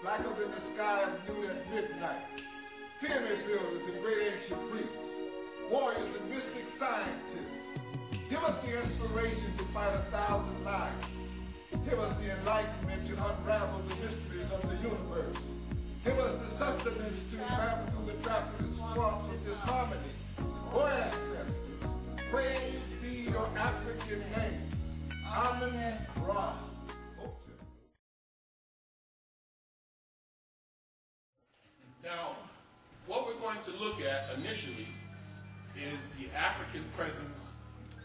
Black up in the sky of noon at midnight. Pyramid builders and great ancient priests. Warriors and mystic scientists. Give us the inspiration to fight 1,000 lives. Give us the enlightenment to unravel the mysteries of the universe. Give us the sustenance to travel through the trackless swamps of disharmony. O ancestors, praise be your African names. Amen. Ra. Now, what we're going to look at initially is the African presence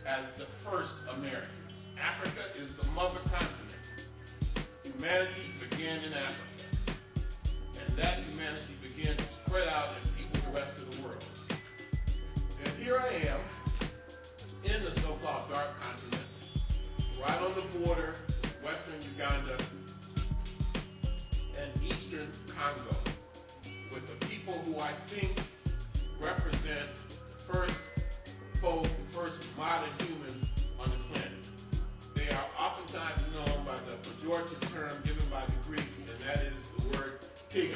as the first Americans. Africa is the mother continent. Humanity began in Africa. And that humanity began to spread out and people the rest of the world. And here I am in the so-called dark continent, right on the border of western Uganda and eastern Congo, with the people who I think represent the first folk, the first modern humans on the planet. They are oftentimes known by the pejorative term given by the Greeks, and that is the word pig.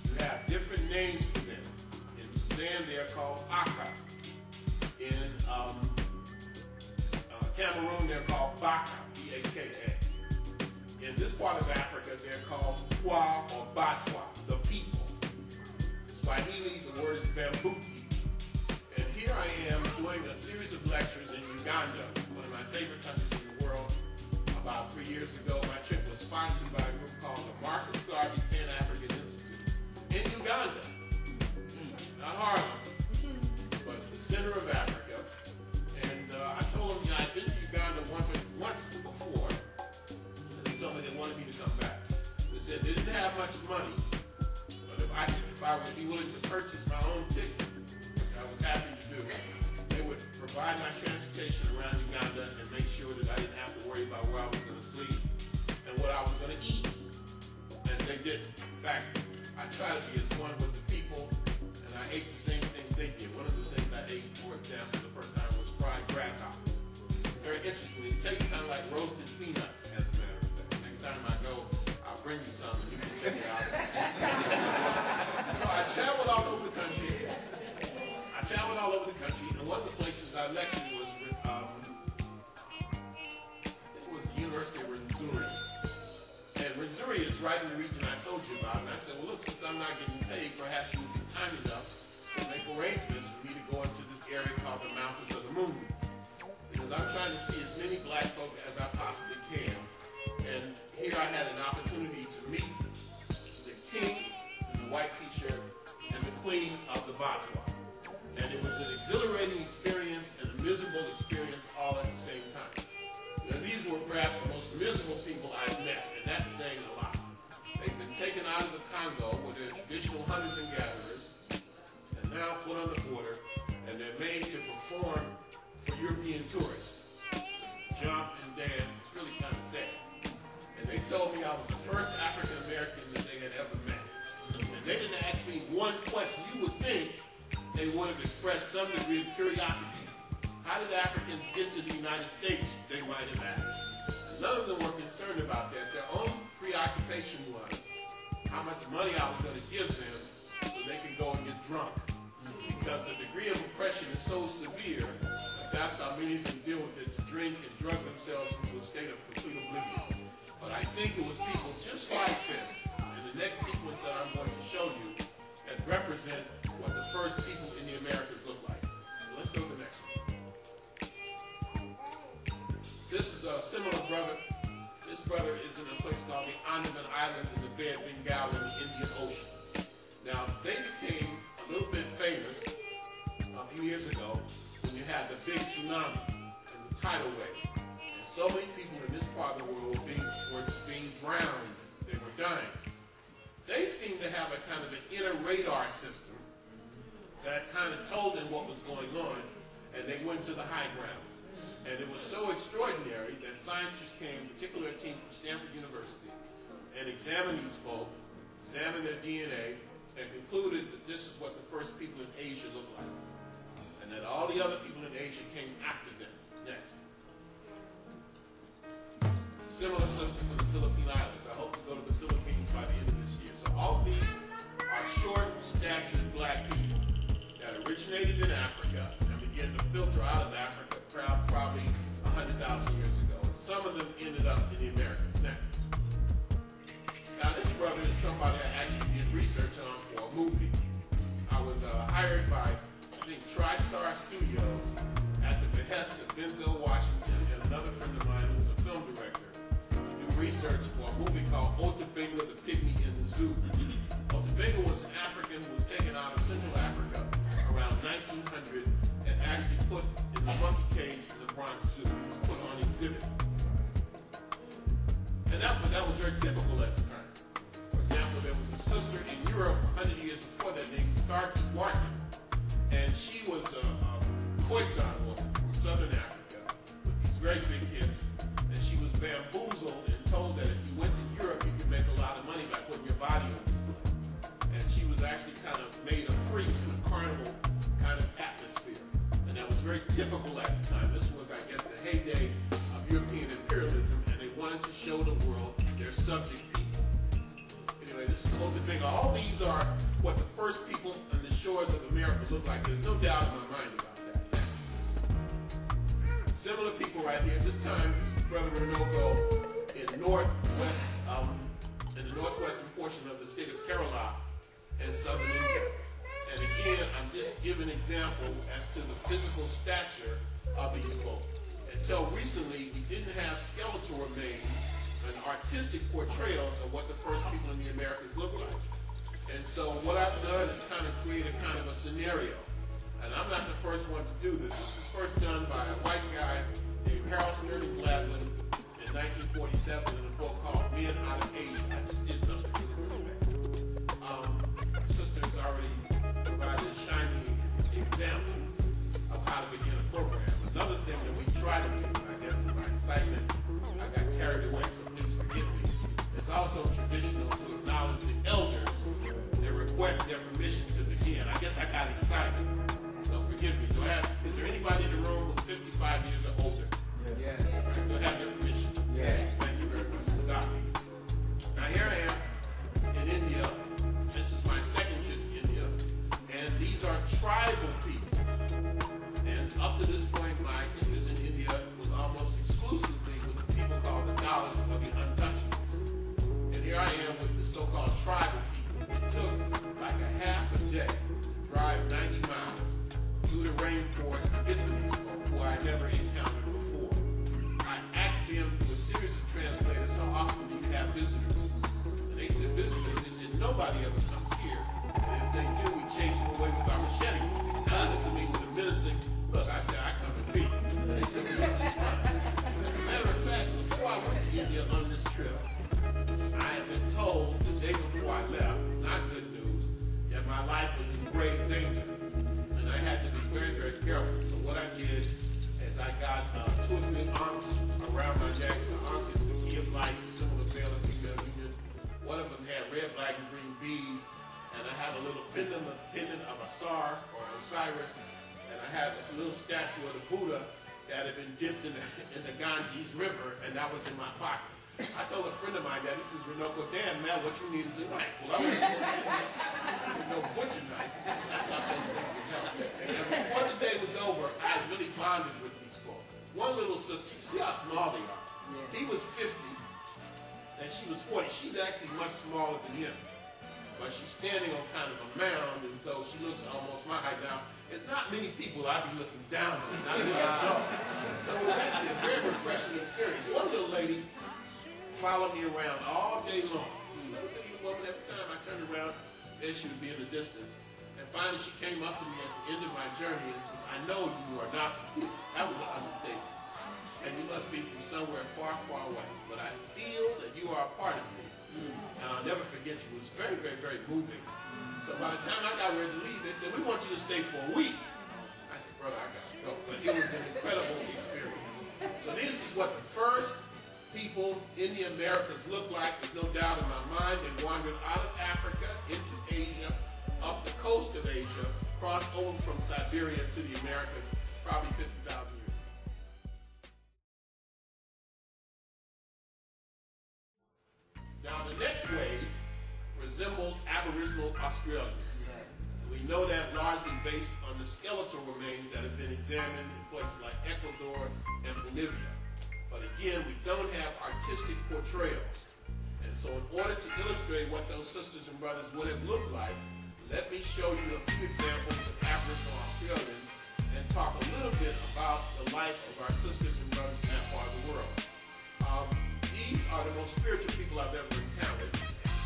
You have different names for them. In Sudan, they are called Aka. In Cameroon, they're called Baka, B-A-K-A. In this part of Africa, they're called Kwa or Batwa, the people. Swahili, the word is Bambuti. And here I am doing a series of lectures in Uganda, one of my favorite countries in the world. About 3 years ago, my trip was sponsored by a group called the Marcus Garvey Pan-African Institute in Uganda. Not Harlem, but the center of Africa. And I told them, I'd been to Uganda once before, and they told me they wanted me to come back. They said they didn't have much money, but if I would be willing to purchase my own ticket, which I was happy to do, they would provide my transportation around Uganda and make sure that I didn't have to worry about where I was going to sleep and what I was going to eat. And they didn't. In fact, I try to be as one with the people, and I ate the same things they did. One of the things I ate, for example, the first time was fried grasshoppers. Very interesting. It tastes kind of like roasted peanuts, as a matter of fact. Next time I go, I'll bring you some and you can check it out. So I traveled all over the country. And one of the places I lectured was with, I think it was the University of Rwenzori. And Rwenzori is right in the region I told you about. And I said, well, look, since I'm not getting paid, perhaps you would be kind enough to make arrangements for me to go into this area called the Mountains of the Moon. Because I'm trying to see as many black folk as I possibly can. And here I had an opportunity to meet the king in the white t-shirt and the queen of the Batwa. And it was an exhilarating experience and a miserable experience all at the same time. Because these were perhaps the most miserable people I've met, and that's saying a lot. They've been taken out of the Congo, where they're traditional hunters and gatherers, and now put on the border, and they're made to perform for European tourists. Jump and dance. It's really kind of sad. And they told me I was the first African American that they had ever met. And they didn't ask me one question. You would think they would have expressed some degree of curiosity. How did Africans get to the United States, they might have asked. And none of them were concerned about that. Their own preoccupation was how much money I was going to give them so they could go and get drunk. Because the degree of oppression is so severe, that's how many of them deal with it, to drink and drug themselves into a state of complete oblivion. But I think it was people just like this, in the next sequence that I'm going to show you, that represent what the first people in the Americas look like. Let's go to the next one. This is a similar brother. This brother is in a place called the Andaman Islands in the Bay of Bengal in the Indian Ocean. Now, they became a little bit famous a few years ago when you had the big tsunami and the tidal wave. And so many people in this part of the world were being drowned. They were dying. They seem to have a kind of an inner radar system that kind of told them what was going on, and they went to the high grounds. And it was so extraordinary that scientists came, particularly a team from Stanford University, and examined these folk, examined their DNA, and concluded that this is what the first people in Asia looked like. And that all the other people in Asia came after them next. Similar system for the Philippine Islands. I hope to go to the Philippines by the end of this year. So all of these are short-statured black people that originated in Africa and began to filter out of Africa probably 100,000 years ago. And some of them ended up in the Americas. Next. Now this brother is somebody I actually did research on for a movie. I was hired by, I think, TriStar Studios at the behest of Denzel Washington and another friend of mine who was a film director to do research for a movie called Otabenga the Pygmy in the Zoo. Otabenga was an African who was taken out of Central Africa around 1900 and actually put in the monkey cage in the Bronx Zoo. He was put on exhibit. And that was very typical at the time. For example, there was a sister in Europe 100 years before that named Sarki Wharton. And she was a Khoisan woman from southern Africa with these very big hips. And she was bamboozled and told that if you went to Europe, you could make a lot of money by putting your body on display. And she was actually kind of made a freak in a carnival kind of atmosphere. And that was very typical at the time. This was, I guess, the heyday of European imperialism, and they wanted to show the world their subject people. Anyway, this is Otabenga. All these are what the first people on the shores of America look like. There's no doubt in my mind about that. Similar people right here. This time, this is Brother Renoko in the northwestern portion of the state of Kerala and southern India. And again, I'm just giving an example as to the physical stature of these folk. Until recently, we didn't have skeletal remains and artistic portrayals of what the first people in the Americas looked like. And so what I've done is kind of create a kind of a scenario. And I'm not the first one to do this. This was first done by a white guy named Harold Sterling Gladwin in 1947 in a book called Men Out of Asia. I just did something really bad. My sister has already provided a shining example of how to begin a program. Another thing that we try to do, I guess in my excitement, I got carried away, so please forgive me. It's also traditional to acknowledge the elders and request their permission to begin. I guess I got excited, so forgive me. Is there anybody in the room who's 55 years or older? Yes. Right, do I have your permission? Yes. Thank you very much. Now here I am in India. This is my second trip to India. And these are tribal people. And up to this point, my interest in India was almost exclusively with the people called the Dalits or the Untouchables. And here I am with the so-called tribal people. It took like a half a day to drive 90 miles through the rainforest to get to these folk who I never encountered before. I asked them through a series of translators, how often do you have visitors? And they said, visitors? They said, nobody ever comes here. And if they do, we chase them away with our machetes. They kind of looked at me with a menacing look. I said, I come in peace. And they said, well, that's fine. As a matter of fact, before I went to India on this trip, I had been told the day before I left, not good news, that my life was in grave danger. And I had to be very, very careful. So what I did is I got 2 or 3 ankhs around my neck. The ankh is the key of life, the symbol of male and female union. One of them had red, black, and green beads. And I had a little pendant of Asar or Osiris. And I had this little statue of the Buddha that had been dipped in the Ganges River, and that was in my pocket. I told a friend of mine that this is Renoko, damn man, what you need is a knife. Well, I with no butcher knife. I thought those things would help. And before the day was over, I really bonded with these folk. One little sister, you see how small they are. Yeah. He was 50, and she was 40. She's actually much smaller than him. But she's standing on kind of a mound, and so she looks almost my height now. It's not many people I'd be looking down on, not many adults. So it was actually a very refreshing experience. One little lady followed me around all day long. This little bitty woman, every time I turned around, there she would be in the distance. And finally she came up to me at the end of my journey and says, I know you are not from here. That was an understatement. And you must be from somewhere far, far away. But I feel that you are a part of me. And I'll never forget you. It was very, very, very moving So by the time I got ready to leave, they said, we want you to stay for a week. I said, brother, I got to go. But it was an incredible experience. So this is what the first people in the Americas looked like. There's no doubt in my mind. They wandered out of Africa into Asia, up the coast of Asia, crossed over from Siberia to the Americas, probably 50,000 years. Now the next wave resembled Aboriginal Australians. We know that largely based on the skeletal remains that have been examined in places like Ecuador and Bolivia. But again, we don't have artistic portrayals. And so in order to illustrate what those sisters and brothers would have looked like, let me show you a few examples of Aboriginal Australians and talk a little bit about the life of our sisters and brothers in that part of the world. These are the most spiritual people I've ever encountered.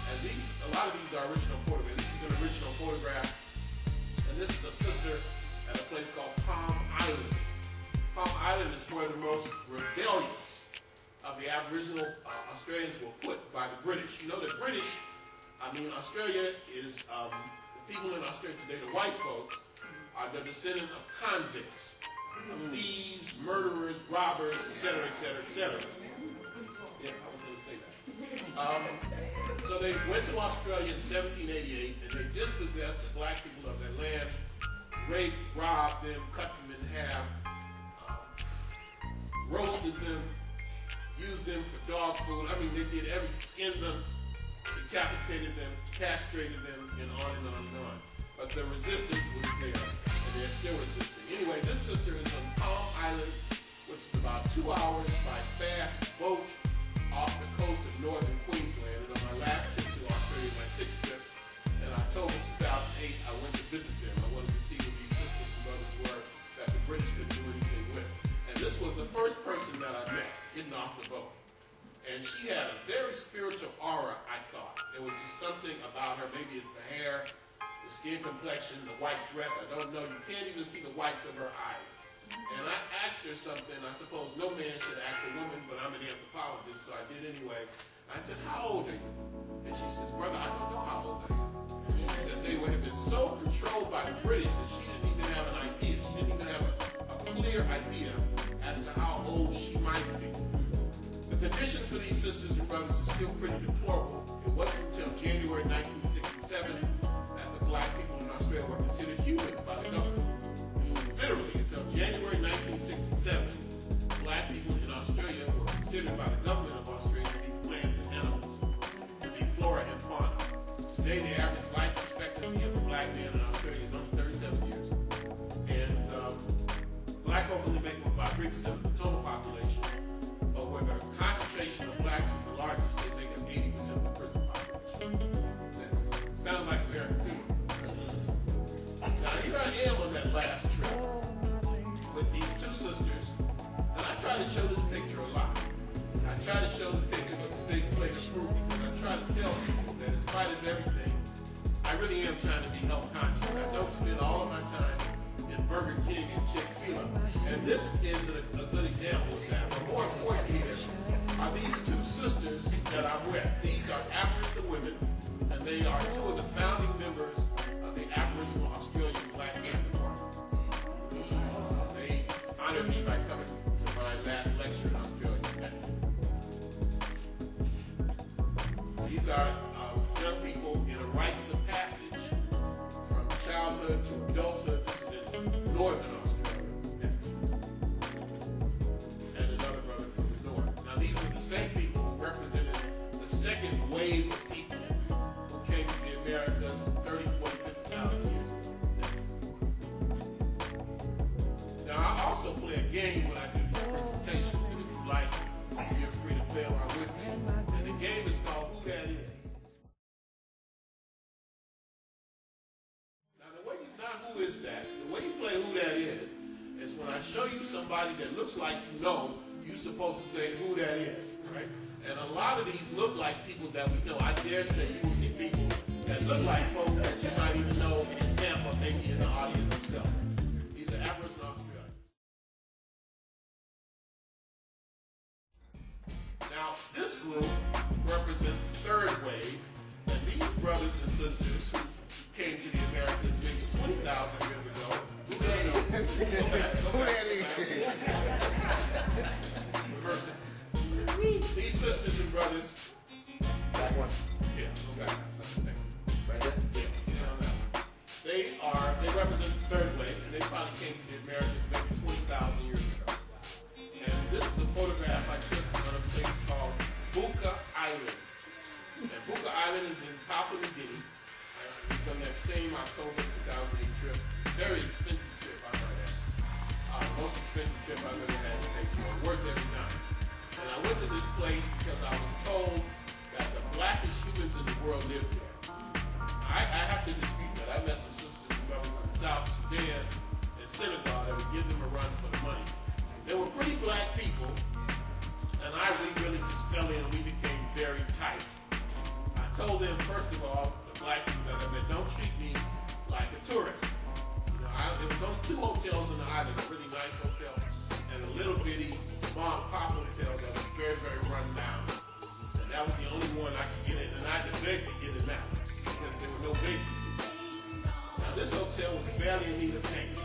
And a lot of these are original photographs. This is an original photograph. And this is a sister at a place called Palm Island. Palm Island is where the most rebellious of the Aboriginal Australians were put by the British. You know, the British, Australia is, the people in Australia today, the white folks, are the descendant of convicts, of thieves, murderers, robbers, etc., etc., etc. Yeah, I was going to say that. So they went to Australia in 1788 and they dispossessed the black people of their land, raped, robbed them, cut them in half, roasted them, used them for dog food. They did everything, skinned them, decapitated them, castrated them, and on and on and on. But the resistance was there, and they're still resisting. Anyway, this sister is on Palm Island, which is about 2 hours by fast boat off the coast of northern Queensland. And on my last trip to Australia, my 6th trip, in October 2008, I went to visit them. I wanted to see what these sisters and brothers were that the British couldn't do anything with. And this was the first person that I met getting off the boat. And she had a very spiritual aura, I thought. There was just something about her. Maybe it's the hair, the skin complexion, the white dress. I don't know. You can't even see the whites of her eyes. And I asked her something I suppose no man should ask a woman, but I'm an anthropologist, so I did anyway. I said, how old are you? And she says, brother, I don't know how old I am. That they would have been so controlled by the British that she didn't even have an idea. She didn't even have a clear idea as to how old she might be. The conditions for these sisters and brothers are still pretty deplorable. It wasn't until January 1967 that the black people in Australia were considered humans by the government. Literally, until January 1967, black people in Australia were considered by the government of Australia to be plants and animals, to be flora and fauna. Today, the average life expectancy of a black man in Australia is only 37 years. And black folk only make up about 3% of the total population. But where the concentration of blacks is the largest, they make up 80% of the prison population. That sounds like America too. Now here I am on that last trip with these two sisters, and I try to show this picture a lot. I try to show the picture of the big plate of fruit because I try to tell people that in spite of everything, I really am trying to be health conscious. I don't spend all of my time in Burger King and Chick-fil-A. And this is a good example of that. But more important here are these two sisters that I'm with. These are Aboriginal women, and they are two of the founding members of the Aboriginal Australian Black Panther Party. They honored me by coming to my last lecture in Australia. These are young people in a rites of passage from childhood to adulthood. This is in northern Australia. And another brother from the north. Now these are the same people who represented the second wave of people who came to the Americas 30, 40, 50,000 years ago. Now I also play a game when I do these presentations, and if you like, you're free to play along with me. And the game is called Who That Is. Who is that? The way you play Who That Is when I show you somebody that looks like you know, you're supposed to say who that is, right? And a lot of these look like people that we know. I dare say you will see people that look like folks that you might even know in Tampa, maybe in the audience itself. These are Aboriginal Australians. Now, this group represents the third wave, and these brothers and sisters who came to the Americas maybe 20,000 years ago. Who that is? Who that is? These sisters and brothers. That one. Yeah, okay. Right there? They represent the third wave, and they probably came to the Americas maybe 20,000 years ago. And this is a photograph I took on a place called Buka Island. And Buka Island is in Papua New Guinea. It was on that same October 2008 trip. Very expensive trip, I know that. Most expensive trip I've ever had to pay for. Worth every dime. And I went to this place because I was told that the blackest humans in the world live there. I have to dispute that. I met some sisters and brothers in South Sudan and Senegal that would give them a run for the money. They were pretty black people, and we really just fell in and we became very tight. I told them, first of all, the black people that I met, don't treat me like a tourist. You know, there was only 2 hotels on the island, a really nice hotel, and a little bitty mom and pop hotel that was very, very run down. And that was the only one I could get in, and I had to beg to get in that one because there were no vacancies. Now this hotel was barely in need of paint. You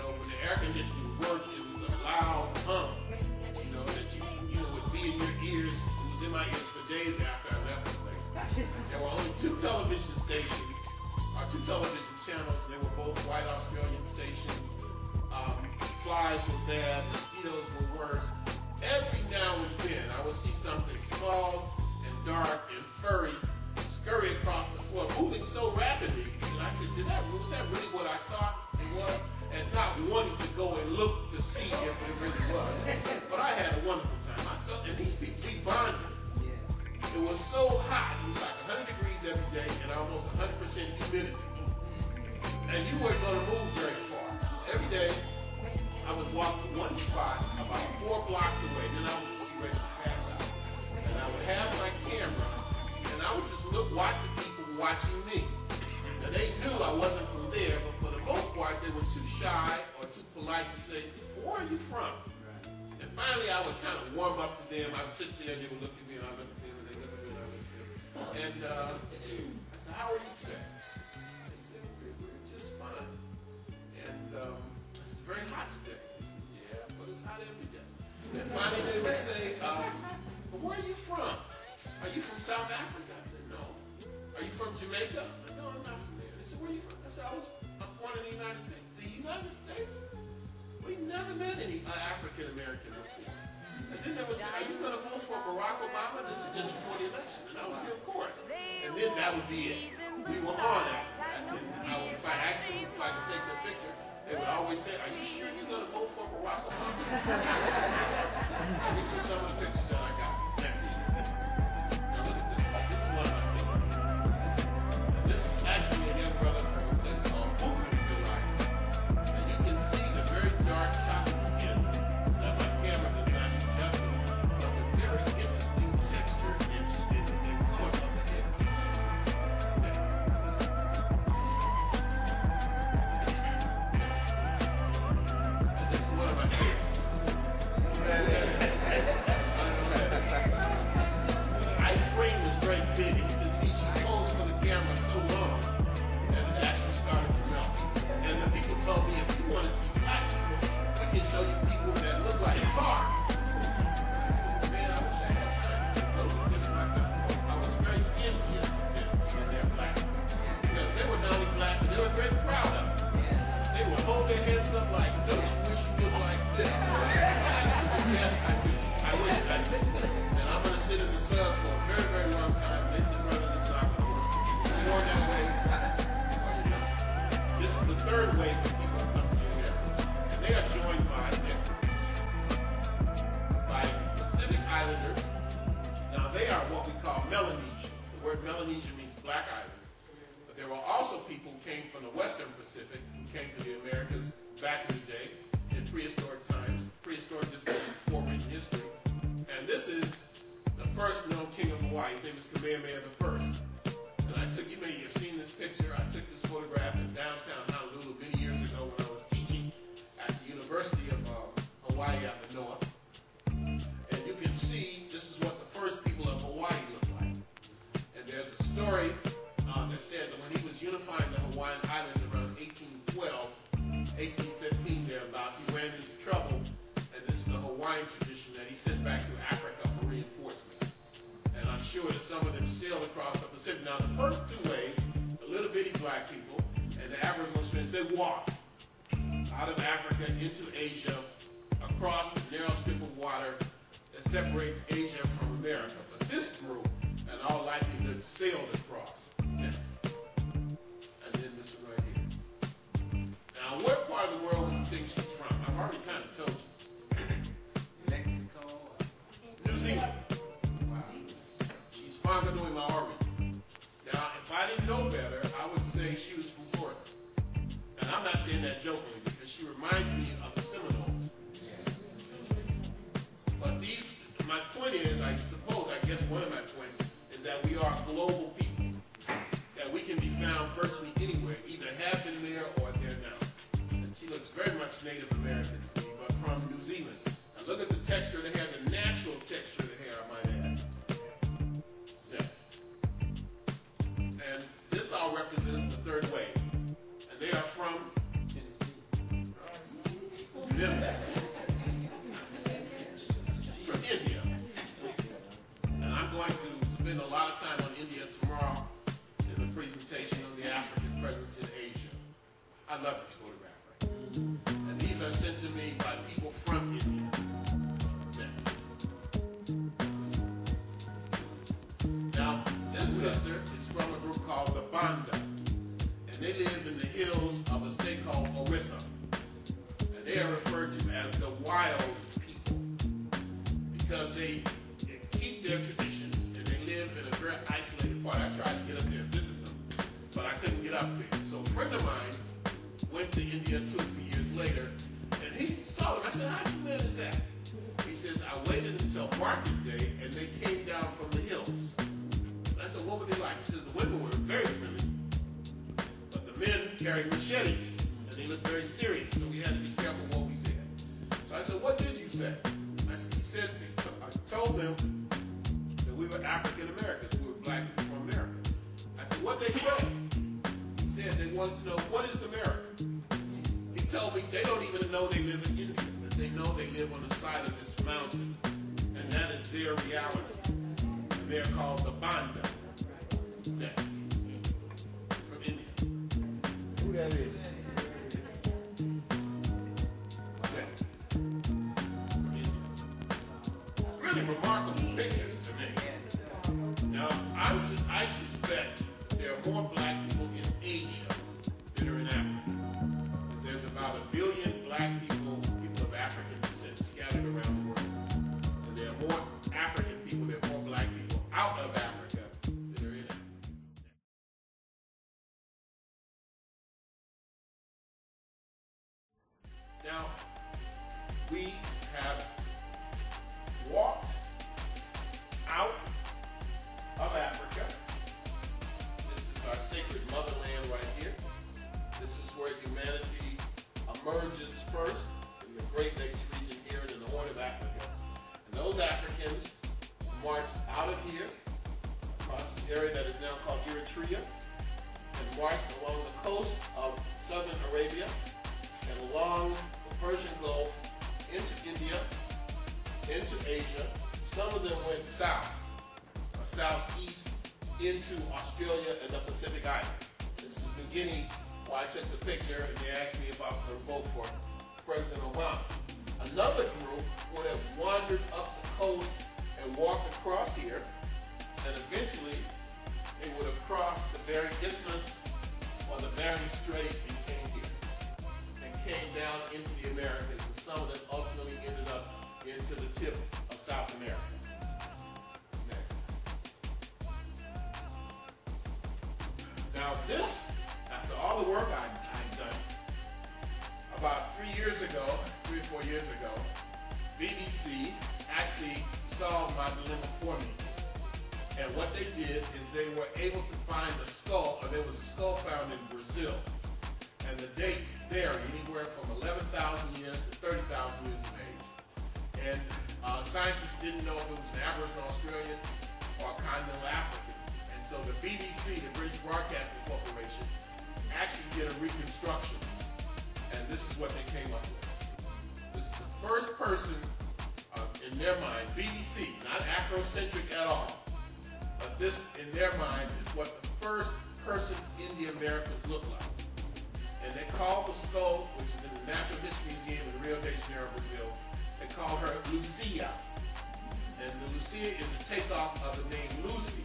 know, when the air conditioning worked, it was a loud hum. You know, that you know would be in your ears. It was in my ears for days after I left the place. There were only 2 television stations, or 2 television channels. They were both white Australian stations. Flies were bad, mosquitoes were worse. Every now and then I would see something small and dark and furry scurry across the floor, moving so rapidly. And I said, was that really what I thought it was? And not wanting to go and look to see if it really was. But I had a wonderful time. I felt, and these people, we bonded. It was so hot. It was like 100 degrees every day and almost 100% humidity. And you weren't going to move very far. Every day, I would walk to one spot about 4 blocks away, then I would be ready to pass out. And I would have my camera, and I would just watch the people watching me. Now they knew I wasn't from there, but for the most part, they were too shy or too polite to say, where are you from? And finally, I would kind of warm up to them. I would sit there, they would look at me, and I would look at them, and they look at me, and I would look at them. And I said, how are you today? They said, we're just fine. And it's very hot today. I said, yeah, but it's hot every day. And finally they would say, but where are you from? Are you from South Africa? I said, no. Are you from Jamaica? I said, no, I'm not from there. They said, where are you from? I said, I was born in the United States. The United States? We never met any African American before. And then they would say, are you going to vote for Barack Obama? This is just before the election. And I would say, of course. And then that would be it. We were on after that. And if I asked them if I could take their picture, they would always say, are you sure you're going to vote for Barack Obama? These are some of the pictures that I got. Next. Now look at this. This is one of my favorites. And this is actually a young brother from a place called Olmecs. And you can see the very dark chocolate skin that my camera does not do justice, but the very interesting texture and color of the head. Next. And this is one of my favorites. Ice cream was very big, and you can see she posed for the camera so long that it actually started to melt. And the people told me, if you want to see black people, we can show you people that look like tar. I said, man, I wish I had time. Those were just my kind. I was very envious of them when they're black. Because they were not only black, but they were very proud of it. They would hold their heads up like, don't you wish you looked like this? Yes, I do. I wish I did. And I'm going to sit in the sun for a very, very long time. They said, brother, this is not going to work. You're born that way, or you're not. This is the third wave of people who come to the Americas. And they are joined by Pacific Islanders. Now, they are what we call Melanesians. The word Melanesia means black islands. But there were also people who came from the Western Pacific who came to the Americas back in the day, in prehistoric times. Prehistoric just goes before written history. And this is the first known king of Hawaii. His name is Kamehameha I. And you may have seen this picture. I took this photograph in downtown Honolulu many years ago when I was teaching at the University of Hawaii out in the north. And you can see this is what the first people of Hawaii looked like. And there's a story that said that when he was sailed across the Pacific. Now, the first two waves, the little bitty black people and the Aboriginal Australians, they walked out of Africa into Asia, across the narrow strip of water that separates Asia from America. But this group, in all likelihood, sailed across next. And then this one right here. Now, what part of the world do you think she's from? I've already kind of told you. Mexico. New Zealand. Wow. She's Whanganui Maori. Now, if I didn't know better, I would say she was from Florida. And I'm not saying that jokingly, because she reminds me of the Seminoles. But my point is, I guess one of my points is that we are global people. That we can be found virtually anywhere, either have been there or they're now. And she looks very much Native American to me, but from New Zealand. Now look at the texture of the hair, the natural texture of the hair, I might add. Yes. And this all represents the third wave. And they are from Memphis. From India. And I'm going to spend a lot of time on India tomorrow in the presentation on the African presence in Asia. I love this photograph right here. And these are sent to me by people from India. Next. Now, this sister is from a group called the Banda. And they live in the hills of a state called Orissa. And they are referred to as the wild people because they keep their traditions and they live in a very isolated part. I tried to get up there and visit them, but I couldn't get up there. So a friend of mine went to India 2 or 3 years later, and he saw them. I said, how you manage that? He says, I waited until market day, and they came down from the hills. And I said, what were they like? He says, the women were very friendly, but the men carried machetes, and they looked very serious, so we had to be careful what we said. So I said, what did you say? He said, I told them that we were African Americans, we were black people from America. I said, what they say? He said they wanted to know, what is America? He told me they don't even know they live in India, but they know they live on the side of this mountain, and that is their reality. And they're called the Banda. Next. From India. Who that is? Next. From India. Really remarkable pictures to me. Now, I suspect there are more black people in Asia than are in Africa. There's about 1 billion black people of African descent scattered around the world. And there are more African people, there are more black people out of Africa than are in Africa. Now, we have walked out of Africa. This is our sacred motherland right here. This is where humanity emerges first in the Great Lakes region here and in the Horn of Africa. And those Africans marched out of here across this area that is now called Eritrea and marched along the coast of southern Arabia and along the Persian Gulf into India, into Asia. Some of them went south, or southeast, into Australia and the Pacific Islands. This is New Guinea, where I took the picture, and they asked me if I was going to vote for President Obama. Another group would have wandered up the coast and walked across here, and eventually they would have crossed the Bering Isthmus or the Bering Strait and came here, and came down into the Americas, and some of them ultimately ended up into the tip of South America. Next. Now this, after all the work I've done, about 3 years ago, 3 or 4 years ago, BBC actually solved my dilemma for me. And what they did is they were able to find a skull, or there was a skull found in Brazil. And the dates vary anywhere from 11,000 years to 30,000 years of age. And scientists didn't know if it was an Aboriginal Australian or a continental African. And so the BBC, the British Broadcasting Corporation, actually did a reconstruction. And this is what they came up with. This is the first person in their mind, BBC, not Afrocentric at all, This, in their mind, is what the first person in the Americas looked like. And they called the skull, which is in the Natural History Museum in Rio de Janeiro, Brazil, they call her Lucia. And the Lucia is a takeoff of the name Lucy,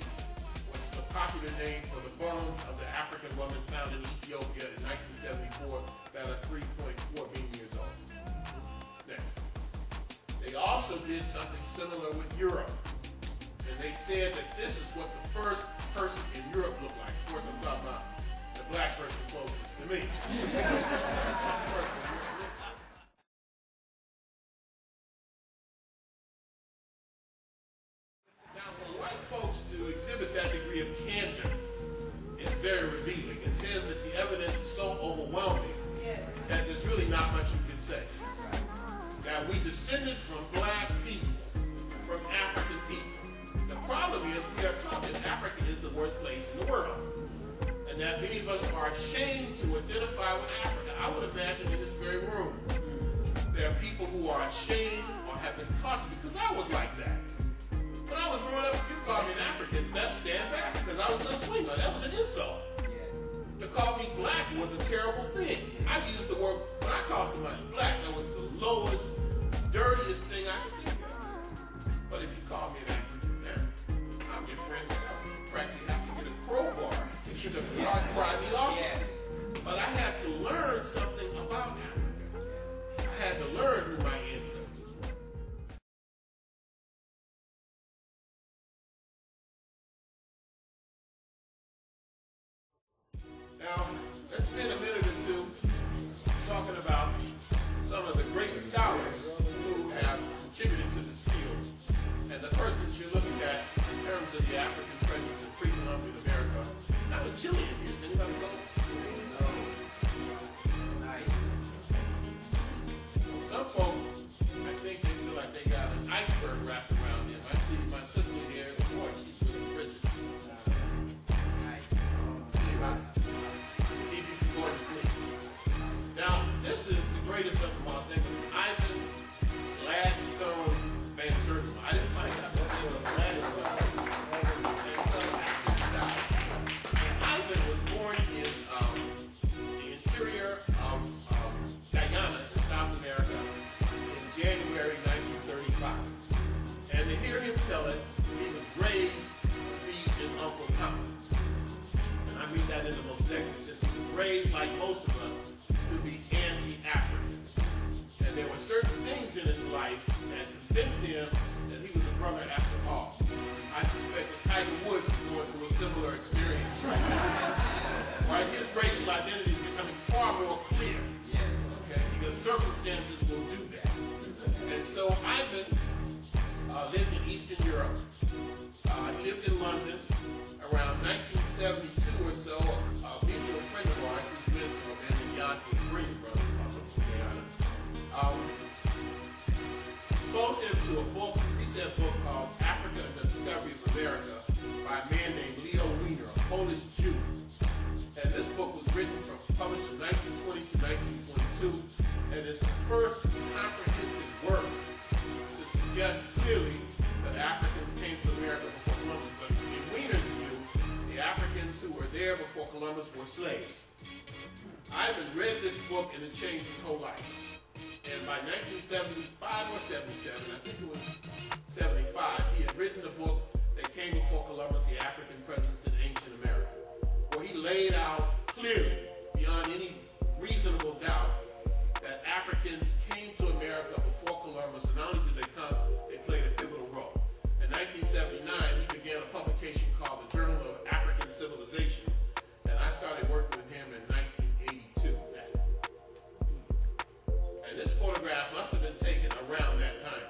which is a popular name for the bones of the African woman found in Ethiopia in 1974 that are 3.4 million years old. Next. They also did something similar with Europe. And they said that this is what the first person in Europe looked like. Of course, I'm talking about the black person closest to me. Now, for white folks to exhibit that degree of candor is very revealing. It says that the evidence is so overwhelming that there's really not much you can say. That we descended from black people, from African people. The problem is we are taught that Africa is the worst place in the world. And that many of us are ashamed to identify with Africa. I would imagine in this very room, there are people who are ashamed or have been taught to, because I was like that. When I was growing up, if you called me an African, best stand back, because I was a swinger. That was an insult. To call me black was a terrible thing. I used the word, when I called somebody black, that was the lowest, dirtiest thing I could think of. But if you call me an African, I'm your friend forever. You practically have to get a crowbar to pry me off. But I had to learn something about Africa. I had to learn who my ancestors were. Now, let's spend a minute or two talking about some of the great scholars who have contributed to this field. And the person that you're looking at in terms of the Afrikan Presence in pre-Columbian America, it's not a Chilean here. Does anybody know? No. Nice. Well, some folks, I think they feel like they got an iceberg wrapped around them. I see my sister here. Boy, she's really frigid. Nice. Keep you from going to sleep. Now, this is the greatest of them all. His name is Ivan Gladstone Van Sertima. I didn't find out what name was Gladstone. And so after he died, Ivan was born in the interior of Guyana in South America in January 1935. And to hear him tell it, he was raised to be an Uncle Tom. And I mean that in the most negative sense. He was raised, like most of us, to be anti-African. And there were certain things in his life that convinced him that he was a brother after all. I suspect that Tiger Woods is going through a similar experience right now. Right? His racial identity is becoming far more clear. Okay? Because circumstances will do that. And so Ivan lived in Eastern Europe. He lived in London around 1972 or so. A mutual friend of ours, his mentor, and Yankee Green, brother, also from Guyana, exposed him to a book, a recent book called Africa and the Discovery of America by a man named Leo Wiener, a Polish Jew. And this book was published from 1920 to 1922, and it's the first comprehensive work to suggest clearly that Africans came to America before Columbus. But in Wiener's view, the Africans who were there before Columbus were slaves. Ivan read this book and it changed his whole life. And by 1975 or 77, I think it was 75, he had written a book that came before Columbus, The Afrikan Presence in Ancient America, where he laid out clearly, beyond any reasonable doubt, that Africans came to America before Columbus, and not only did they come, they played a pivotal role. In 1979, he began a publication called the Journal of African Civilization, and I started working with him in 1982 next. And this photograph must have been taken around that time.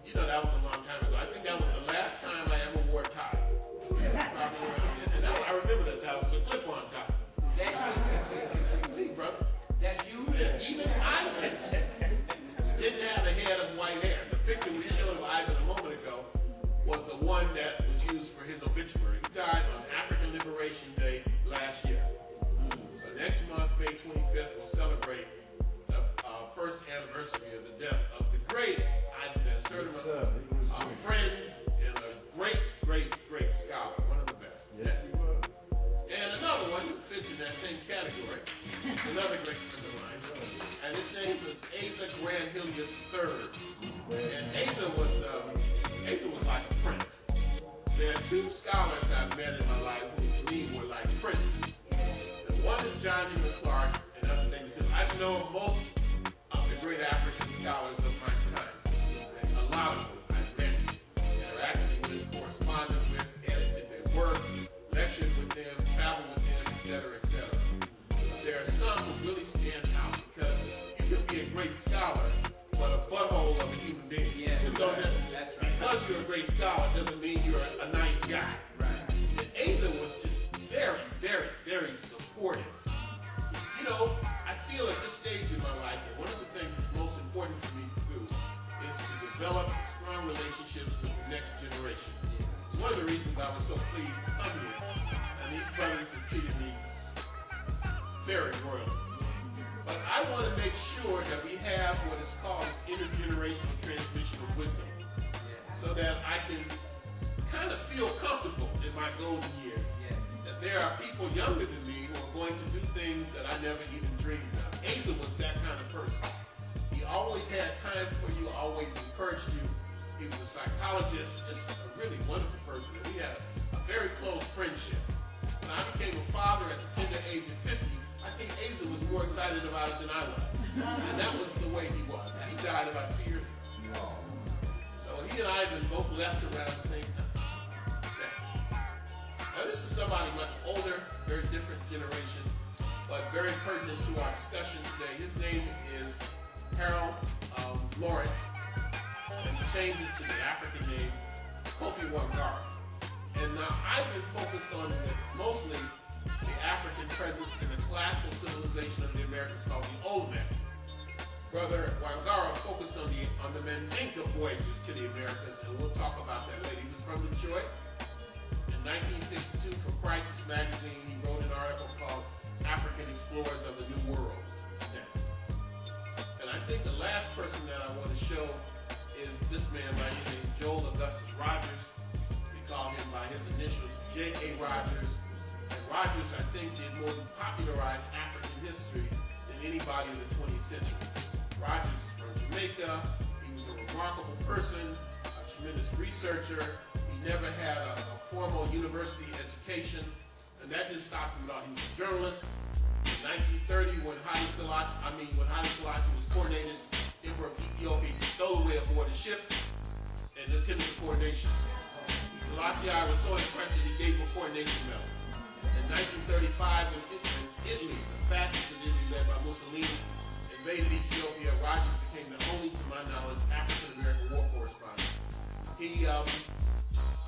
You know, that was a long time ago. I think that was the last time I ever wore a tie. Probably around then. And I remember that tie. It was a clip-on tie. That's me, brother. That's you? And even Ivan didn't have a head of white hair. The picture we showed of Ivan a moment ago was the one that was used for his obituary. He died on African Liberation Day last year. So next month, May 25th, we'll celebrate the first anniversary of the death of the great Ivan Van Sertima, a friend and a great, great, great scholar. know most of the great African scholars of my time. A lot of them I've met, interacted with, corresponded with, edited their work, lectured with them, traveled with them, etc., etc. There are some who really stand out because you can be a great scholar, but a butthole of a human being. Yeah, So don't that's right. because you're a great scholar doesn't mean you're a nice guy. Right. And Asa was just very, very, very supportive. You know, I feel at this stage in my life that one of the things that's most important for me to do is to develop strong relationships with the next generation. It's one of the reasons I was so pleased to come here. And these brothers have treated me very royally. But I want to make sure that we have what is called this intergenerational transmission of wisdom, so that I can kind of feel comfortable in my golden years. That there are people younger than me who are going to do things that I never even dreamed of. Asa was that kind of person. He always had time for you, always encouraged you. He was a psychologist, just a really wonderful person. We had a very close friendship. When I became a father at the tender age of 50, I think Asa was more excited about it than I was. And that was the way he was. He died about 2 years ago. So he and I have been both left around the same time. Now this is somebody much older, very different generation, but very pertinent to our discussion today. His name is Harold Lawrence, and he changed it to the African name Kofi Wangara. And now I've been focused on mostly the African presence in the classical civilization of the Americas called the Olmec. Brother Wangara focused on the Mandinka voyages to the Americas, and we'll talk about that later. He was from Detroit. In 1962, for Crisis magazine, he wrote an article called African Explorers of the New World. Next. And I think the last person that I want to show is this man by the name Joel Augustus Rogers. We call him by his initials J.A. Rogers. And Rogers, I think, did more than popularize African history than anybody in the 20th century. Rogers is from Jamaica. He was a remarkable person, a tremendous researcher. He never had a formal university education, and that didn't stop him at all. He was a journalist. In 1930, when Haile Selassie was coronated Emperor of Ethiopia, he stole away aboard a ship and attended the coronation. Selassie was so impressed that he gave him a coronation medal. In 1935, when Italy, the fascists in Italy led by Mussolini, invaded Ethiopia, Rogers became the only, to my knowledge, African-American war correspondent. He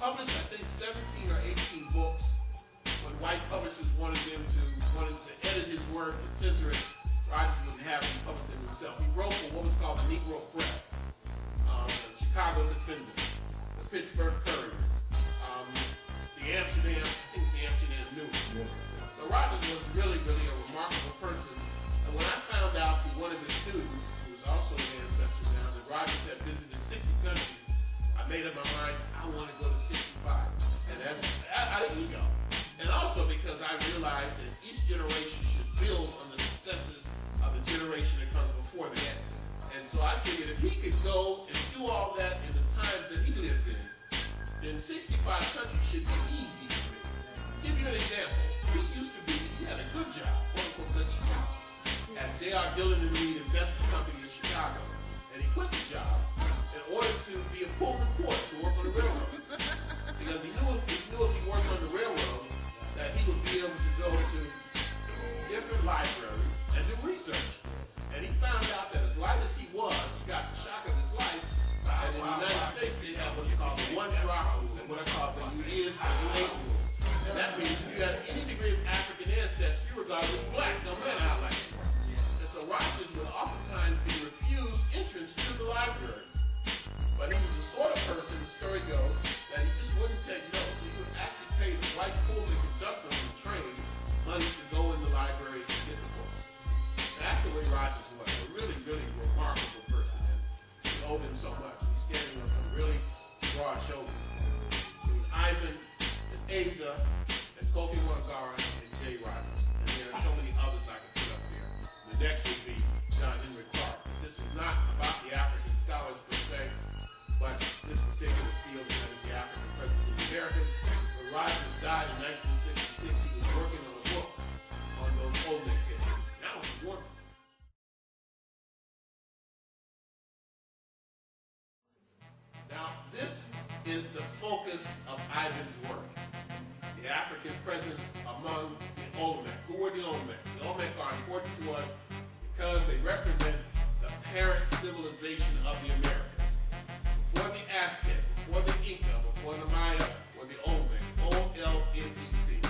published, I think, 17 or 18 books. When white publishers wanted to edit his work and censor it, Rogers wouldn't have him publish it himself. He wrote for what was called the Negroid press, the Chicago Defender, the Pittsburgh Courier, the Amsterdam News. So Rogers was really, really a remarkable person. And when I found out that one of his students, who was also an ancestor now, that Rogers had visited 60 countries, I made up my mind, I want to go to 65. And that's out of ego. And also because I realized that each generation should build on the successes of the generation that comes before them. And so I figured if he could go and do all that in the times that he lived in, then 65 countries should be easy for me. Give you an example. He had a good job, quote-unquote good job, at J.R. Dillon and Reed Investment Company in Chicago. And he quit the job in order to be a full reporter to work on the railroad. Because he knew if he worked on the railroad, that he would be able to go to different libraries and do research. And he found out that as light as he was, he got the shock of his life. And in the United States, they have what you call the one-drop rule, and what I call the unearthed rule. And that means if you have any degree of African ancestry, you're regarded as black, no matter how light you are. And so Rogers would oftentimes be refused entrance to the libraries. But he was the sort of person, the story goes, that he just wouldn't take no. So he would actually pay the white pullman conductor on the train money to go in the library and get the book. this is the focus of Ivan's work. The African presence among the Olmec. Who are the Olmec? The Olmec are important to us because they represent the parent civilization of the Americas. Before the Aztec, before the Inca, before the Maya, were the Olmec. O-L-M-E-C.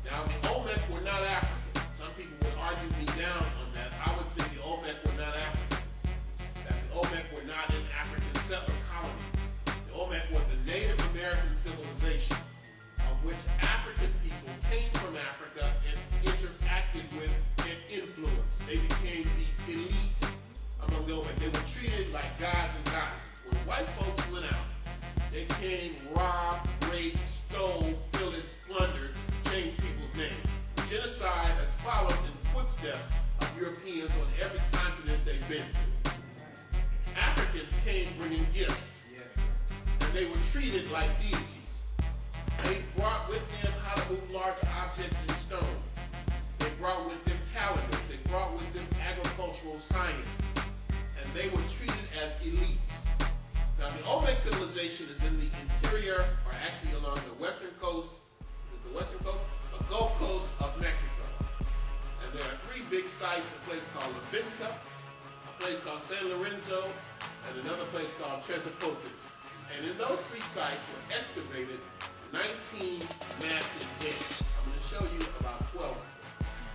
Now, the Olmec were not African. Some people would argue me down on that. I would say the Olmec were not African. That the Olmec were not an African settler colony. The Olmec was a Native American civilization of which African people came from Africa and interacted with and influenced. They became the elite among the Olmec. They were treated like gods and goddesses. When white folks went out, they came, robbed, raped, stole, pillaged, plundered, changed people's names. Genocide has followed in the footsteps of Europeans on every continent they've been to. Africans came bringing gifts, and they were treated like deities. They brought with them how to move large objects in stone. They brought with them calendars. They brought with them agricultural science, and they were treated as elites. Now, the Olmec civilization is in the interior, or actually along the western coast, the western coast, the Gulf Coast of Mexico. And there are three big sites, a place called La Venta, a place called San Lorenzo, and another place called Tres Zapotes. And in those three sites were excavated 19 massive heads. I'm going to show you about 12 of them.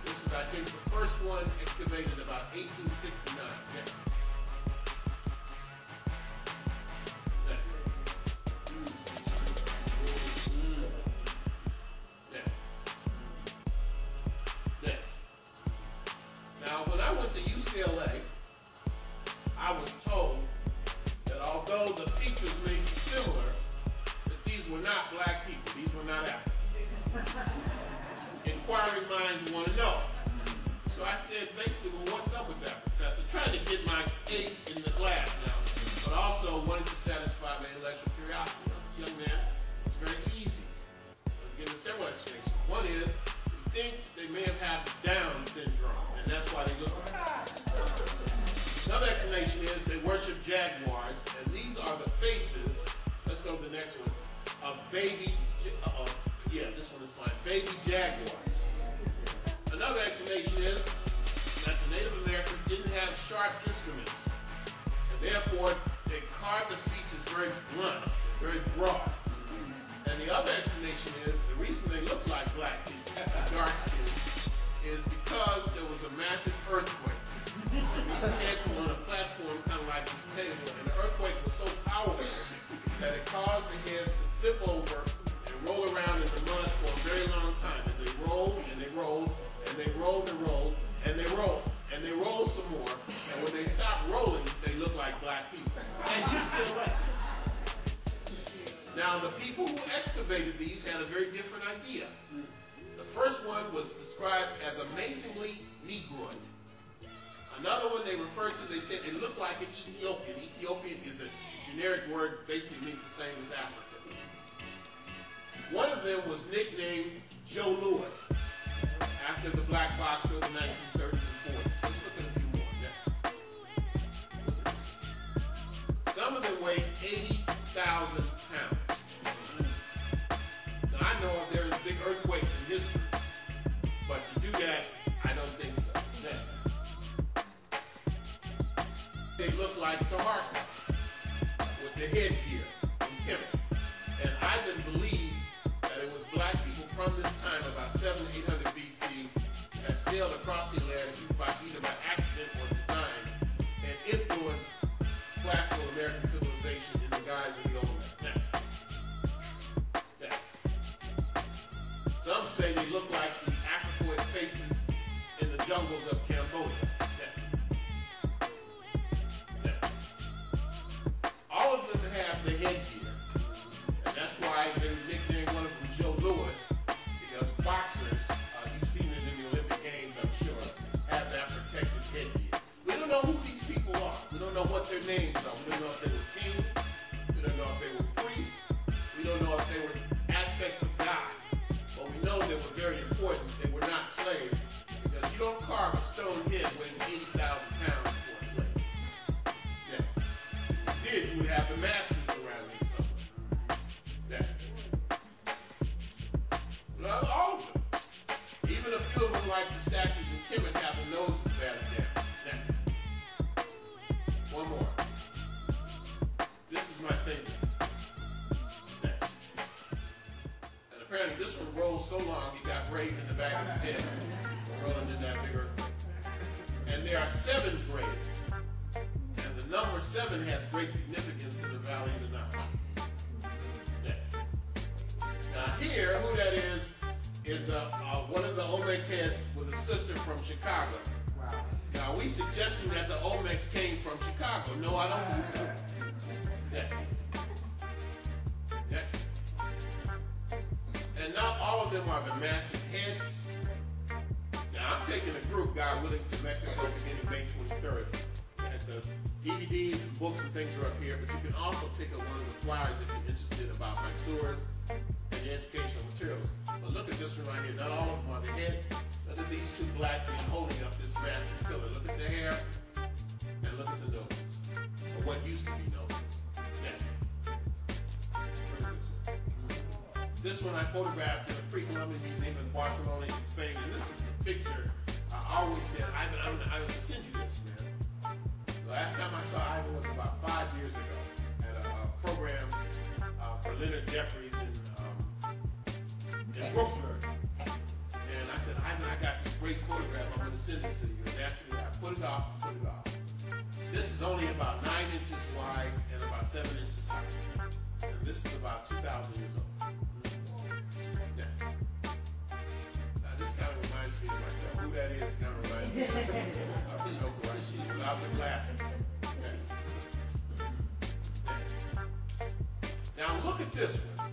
This is, I think, the first one excavated about 1869. Next. Now, when I went to UCLA, I was told that although the features may be similar, that these were not black people. These were not Africans. Inquiring minds want to know. So I said, basically, well, what's up with that, Professor? Trying to get my A in the class now, but also wanting to satisfy my intellectual curiosity. I said, young man, it's very easy. I'm giving several explanations. One is, we think they may have had Down syndrome, and that's why they look like that. Another explanation is they worship jaguars, and these are the faces, let's go to the next one, of baby, this one is fine, baby jaguars. Another explanation is that the Native Americans didn't have sharp instruments, and therefore they carved the features very blunt, very broad. And the other explanation is the reason they look like black people, dark skin, is because there was a massive earthquake. And these heads were on a platform kind of like this table, and the earthquake was so powerful that it caused the heads to flip over and roll around in the mud for a very long time. And they rolled, and they rolled, and they rolled and rolled, and they rolled, and they rolled some more. And when they stopped rolling, they looked like black people. And you feel like it. Now, the people who excavated these had a very different idea. The first one was described as amazingly Negroid. Another one they referred to, they said it looked like an Ethiopian. Ethiopian is a generic word, basically means the same as African. One of them was nicknamed Joe Louis, after the black boxer of the 1930s and 40s. Let's look at a few more. Next. Some of them weighed 80,000 pounds. Now, I know there are big earthquakes in history, but to do that, I don't think so. Next. They look like Taharka with the headgear from Kemet. And I didn't believe that it was black people from this time, about 700-800 BC, that sailed across the Atlantic either by accident or design and influenced classical American civilization in the guise of the Olmec. Next. Next. Some say they look like the Africoid faces in the jungles of Cambodia. All of them have the headgear, and that's why they nicknamed one of them Joe Louis, because boxers, you've seen it in the Olympic Games, I'm sure, have that protective headgear. We don't know who these people are. We don't know what their names are. We don't know if they were kings. We don't know if they were priests. We don't know if they were aspects of God. But we know they were very important. They were not slaves, because you don't carve a stone head weighing rolled so long he got braids in the back of his head, rolling in that big earthquake. And there are 7 grades. And the number 7 has great significance in the Valley of the Nile. Next. Now here, who that is one of the Olmec heads with a sister from Chicago. Wow. Now, are we suggesting that the Olmecs came from Chicago? No, I don't think so. Next. Next. And not all of them are the massive heads. Now, I'm taking a group, God willing, to Mexico beginning May 23rd. And the DVDs and books and things are up here, but you can also pick up one of the flyers if you're interested about my tours and the educational materials. But look at this one right here. Not all of them are the heads. Look at these 2 black men holding up this massive pillar. Look at the hair and look at the noses, or what used to be noses. Next. Look at this one. This one I photographed in a pre-Columbian museum in Barcelona in Spain. And this is the picture I always said, Ivan, I'm going to send you this, man. The last time I saw Ivan was about 5 years ago at a program for Leonard Jeffries in Brooklyn. And I said, Ivan, I got this great photograph. I'm going to send it to you. And naturally, I put it off and put it off. This is only about 9 inches wide and about 7 inches high. And this is about 2,000 years old. Next. Now, this kind of reminds me of myself. Who that is kind of reminds me of Pinocchio, right? Without the glasses. Next. Next. Now, look at this one.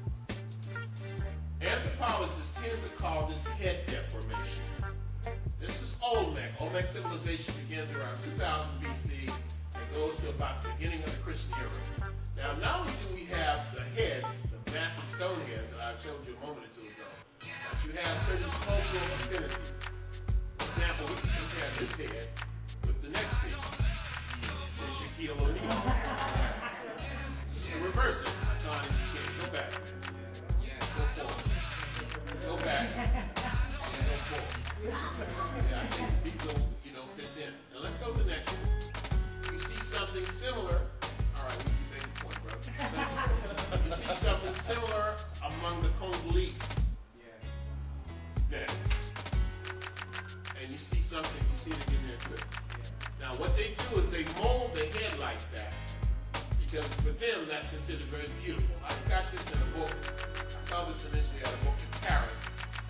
Anthropologists tend to call this head deformation. This is Olmec. Olmec civilization begins around 2000 BC and goes to about the beginning of the Christian era. Now, not only do we have the heads, the massive stone heads that I showed you a moment or two ago, but you have certain cultural affinities. For example, we can compare this head with the next piece. There's Shaquille O'Neal. And reverse it. I saw it as a kid. Go back. Go forward. Go back. And go forward. Yeah, I think these will, fits in. Now let's go to the next one. You see something similar. All right, you make the point, bro. You see something similar among the Congolese. Next. And you see something, you see it in there too. Now what they do is they mold the head like that. Because for them, that's considered very beautiful. I got this in a book. I saw this initially at a book in Paris.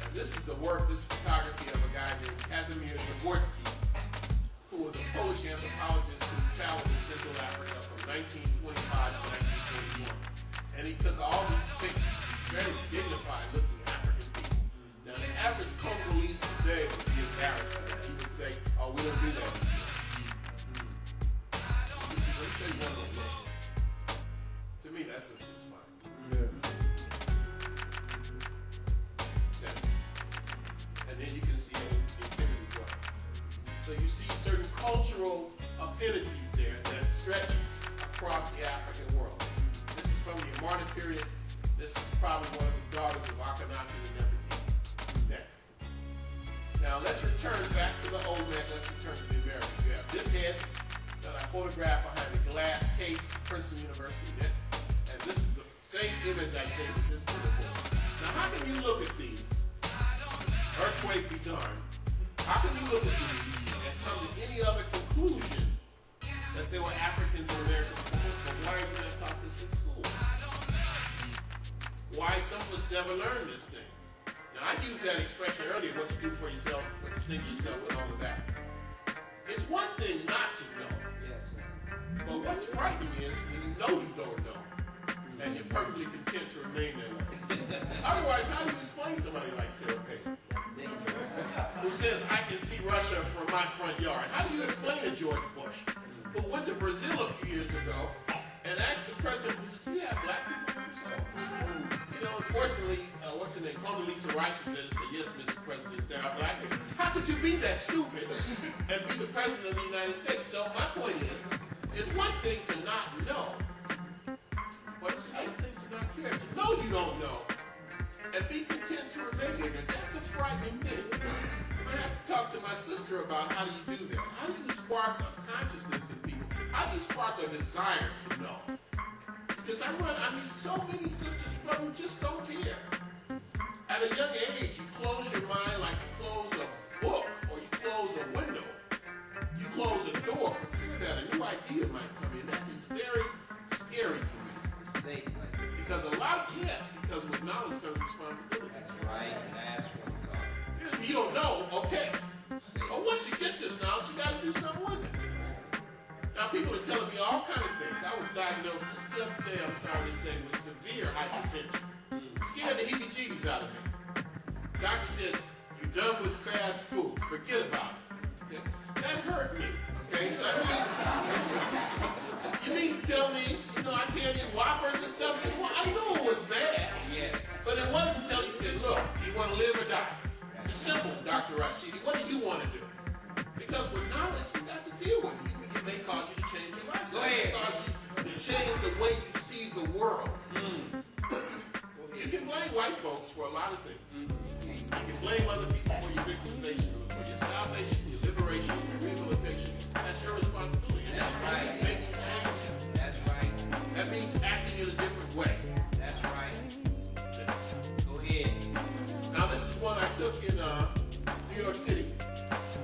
And this is the work, this photography of a guy named Kazimierz Zaborski, who was a Polish anthropologist who traveled in Central Africa from 1925 to 1941. And he took all these pictures of these very dignified looking African people. Now the average Congolese today would be embarrassed by that. He would say, oh, we don't do that anymore. Let me show you one more. To me, that's just smart. Yes. Yes. And then you can see it in pivot as well. So you see certain cultural affinities there that stretch across the African world. This is from the Amarna period. This is probably one of the daughters of Akhenaten and Nefertiti. Next. Now let's return back to the Olmec. Let's return to the Americas. You have this head that I photographed behind a glass case at Princeton University. Next. And this is the same image I think that this is the book. Now how can you look at these? Earthquake be darned. How can you look at these and come to any other conclusion that there were Africans in America before? But why are you not taught this in school? Why some of us never learned this thing? Now I used that expression earlier, what you do for yourself, what you think of yourself and all of that. It's one thing not to know. But what's frightening is when you know you don't know. And you're perfectly content to remain that way. Otherwise, how do you explain somebody like Sarah Palin, who says, I can see Russia from my front yard? How do you explain to George Bush, who went to Brazil a few years ago and asked the president, do you have black people in Brazil? Unfortunately, what's her name? Condoleezza Rice was there to say, yes, Mr. President, there are black people. How could you be that stupid and be the president of the United States? So my point is, it's one thing to not know, but it's another thing to not care. To know you don't know and be content to remain ignorant, that's a frightening thing. I have to talk to my sister about how do you do that. How do you spark a consciousness in people? How do you spark a desire to know? Because I mean, so many sisters, brother, who just don't care. At a young age, you close your mind like you close a book or you close a window. You close a door for fear that a new idea might come in. That is very scary to me. Because because with knowledge comes responsibility. That's right. That's what I'm talking about. If you don't know, okay. But once you get this knowledge, you got to do something with it. Now, people are telling me all kinds of things. I was diagnosed just the other day, I'm sorry to say, with severe hypertension. Scared the heebie-jeebies out of me. Doctor said, you're done with fast food. Forget about it. Okay? That hurt me. Okay? You mean to tell me, I can't eat Whoppers and stuff? Well, I knew it was bad. Yeah. But it wasn't until he said, look, you want to live or die? It's simple, Dr. Rashidi. What do you want to do? Because with knowledge, you got to deal with it. It may cause you to change your lifestyle. It may cause you to change the way you see the world. You can blame white folks for a lot of things. You can blame other people for your victimization, for your salvation, your liberation, your rehabilitation. That's your responsibility. And that means making changes. That's right. That means acting in a different way. That's right. Go ahead. Now, this is one I took in New York City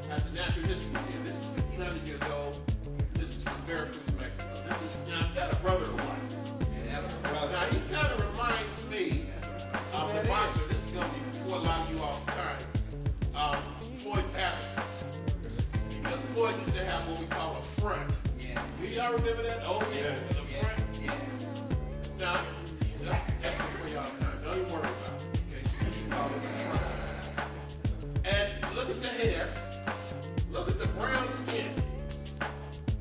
at the Natural History Museum. This is 1,500 years old. This is from Veracruz, Mexico. Now, I've got a brother of mine. Now, he kind of reminds me of the boxer. This is going to be before a lot of you all time. Floyd Patterson. Because Floyd used to have what we call a front. Yeah. Do y'all remember that? Oh, yeah. The front? Yeah. Now, that's before y'all time. Don't even worry about it. Okay? You can call it the front. And look at the hair. Look at the brown skin.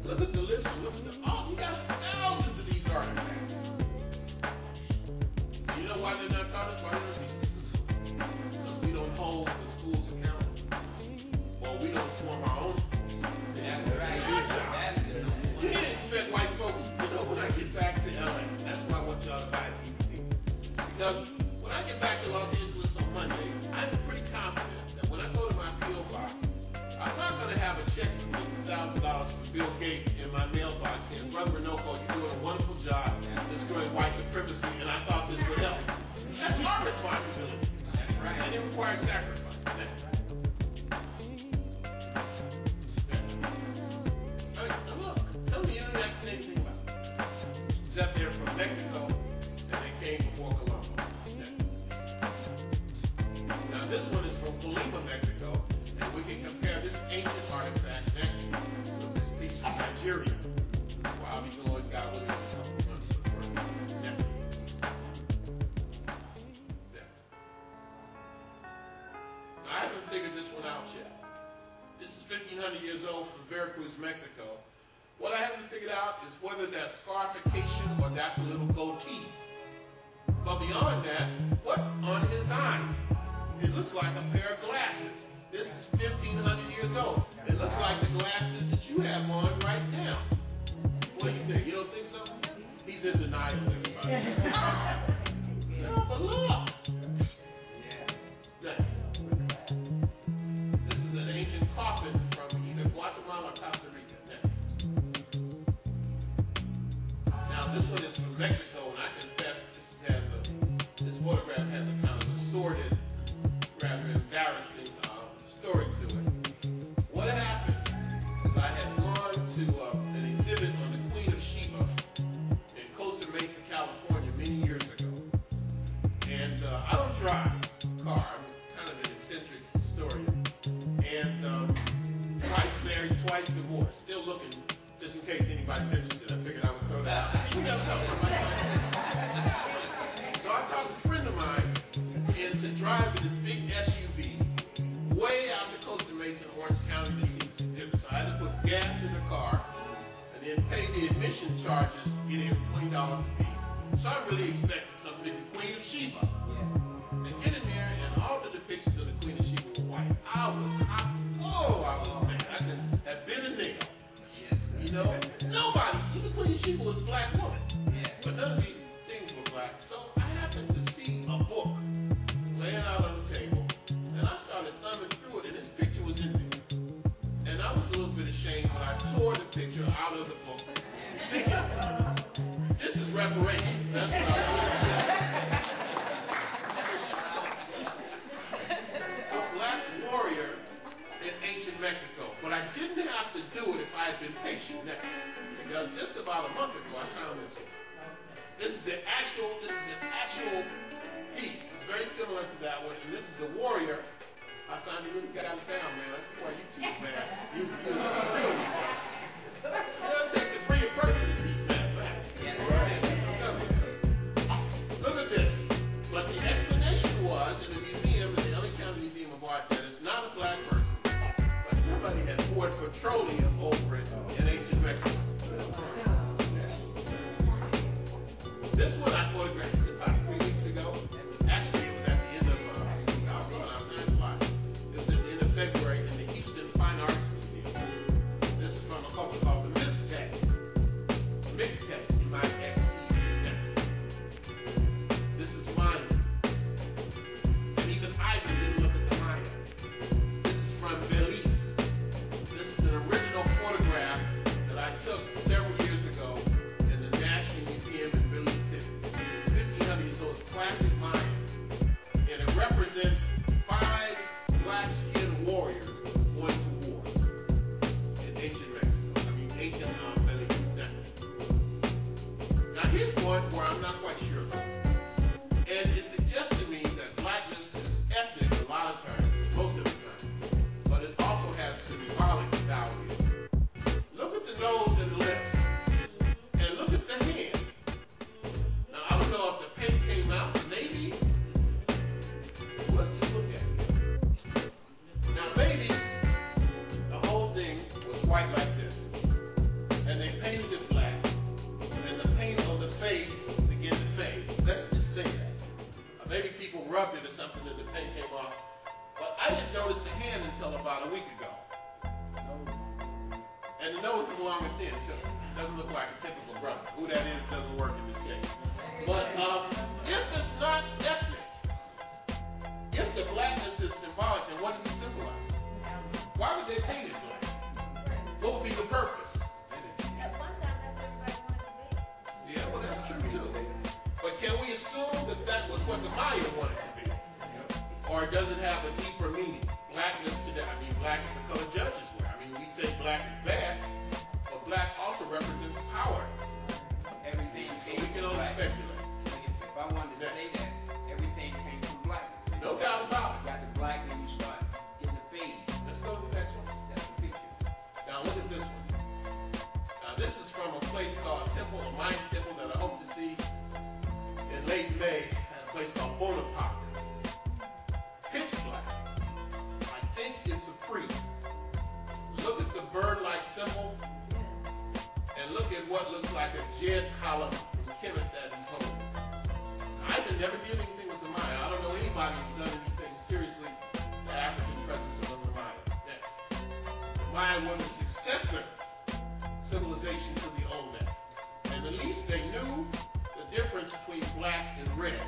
Look at the lips. Look at the... Oh, you got thousands of these artifacts. You know why they're not taught it? Why they're not successful? Because we don't hold the schools accountable. Or we don't form our own schools. That's right. You can't expect white folks, when I get back to LA, that's why I want y'all to buy a DVD. Because when I get back to Los Angeles on Monday, I'm pretty confident that when I go to my P.O. box, I'm not going to have a check for $50,000 from Bill Gates in my mailbox saying, Brother Renoko, you're doing a wonderful job destroying white supremacy, and I thought this would help. That's our responsibility. That's right. And it requires sacrifice. Look, some of you don't have to say anything about it. Except they're from Mexico, and they came before Colombo. Now this one is from Colima, Mexico, and we can compare this ancient artifact next with this piece from Nigeria. Wow, we know what God willing is helping us for the first time. Next. Now, I haven't figured this one out yet. This is 1,500 years old from Veracruz, Mexico. What I haven't figured out is whether that's scarification or that's a little goatee. But beyond that, what's on his eyes? It looks like a pair of glasses. This is 1,500 years old. It looks like the glasses that you have on right now. What do you think? You don't think so? He's in denial, everybody. No, but look. Next. This is an ancient coffin from either Guatemala or Costa Rica. Next. Now this one is from Mexico, and I confess this photograph has a kind of a sordid, rather embarrassing story to it. What happened is I had gone to an exhibit on the Queen of Sheba in Costa Mesa, California, many years ago. And I don't drive a car. I'm kind of an eccentric historian. And twice married, twice divorced. Still looking, just in case anybody's interested. I figured I would throw that out. You never know, somebody might be interested. So I talked to a friend of mine into driving this big SUV way out to Costa Mesa, Orange County to see this exhibit. So I had to put gas in the car and then pay the admission charges to get in $20 a piece. So I'm really expecting something like the Queen of Sheba. And get in there, and all the depictions of the Queen of Sheba were white. I was hot. Oh, I was mad. I could have been a nigga. Nobody, even Queen of Sheba was a black woman. But none of these things were black. So I happened to see a book laying out on the table, and I started thumbing through it, and this picture was in there. And I was a little bit ashamed when I tore the picture out of the book, thinking, this is reparations. That's what I was doing. because just about a month ago I found this one. This is an actual piece. It's very similar to that one, and this is a warrior. I signed you really got it down, man. I see why you teach math. You really. It takes a brilliant person to teach mathematics. Look at this. But the explanation was in the museum, in the LA County Museum of Art, that it's not a black person, but somebody had poured petroleum over it in ancient Mexico. This one I photographed about 3 weeks ago. Actually, it was at the end of, it was at the end of February in the Houston Fine Arts Museum. This is from a culture called the Mixtec. Mixtec, M-I-X-T-C. This is Maya. And even Ivan didn't look at the Maya. This is from Belize. This is an original photograph that I took several years ago in the National Museum in Belize City. It's 1,500 years old. It's classic Maya. And it represents 5 black-skinned warriors going to war in ancient Mexico. I mean, ancient Belize. Now, here's one where I'm not quite sure about. And it suggests to me that blackness is ethnic a lot of times, most of the time. But it also has symbolic value. Look at the nose and the lips. And look at the hand. Now, I don't know if the paint came out. Maybe. Let's just look at it. Now, maybe the whole thing was white like this. And they painted it black. And the paint on the face began to fade. Let's just say that. Or maybe people rubbed it or something and the paint came off. But I didn't notice the hand until about a week ago. And the nose is long and thin, too. Doesn't look like a typical brother. Who that is doesn't work in this case. But if it's not ethnic, if the blackness is symbolic, then what does it symbolize? Why would they paint it black? What would be the purpose? At one time, that's what everybody wanted to be. Yeah, well, that's true, too. But can we assume that that was what the Maya wanted to be? Or does it have a deeper meaning? Blackness today, I mean, black is the color judges wear. I mean, we say black is bad, but black also represents power. Everything So came we can from only black. speculate. If I wanted to say that, everything came from black. No doubt about You got the black and you start getting the fade. it. Let's go to the next one. That's the picture. Now look at this one. Now this is from a place called Temple, a Mayan temple that I hope to see in late May at a place called Bonaparte. Pitch black. I think it's a priest. Look at the bird-like symbol and look at what looks like a jed column from Kemet that he's holding. I never did anything with the Maya. I don't know anybody who's done anything seriously at African presence of the Maya. Next. The Maya were the successor civilization to the Olmec. And at least they knew the difference between black and red.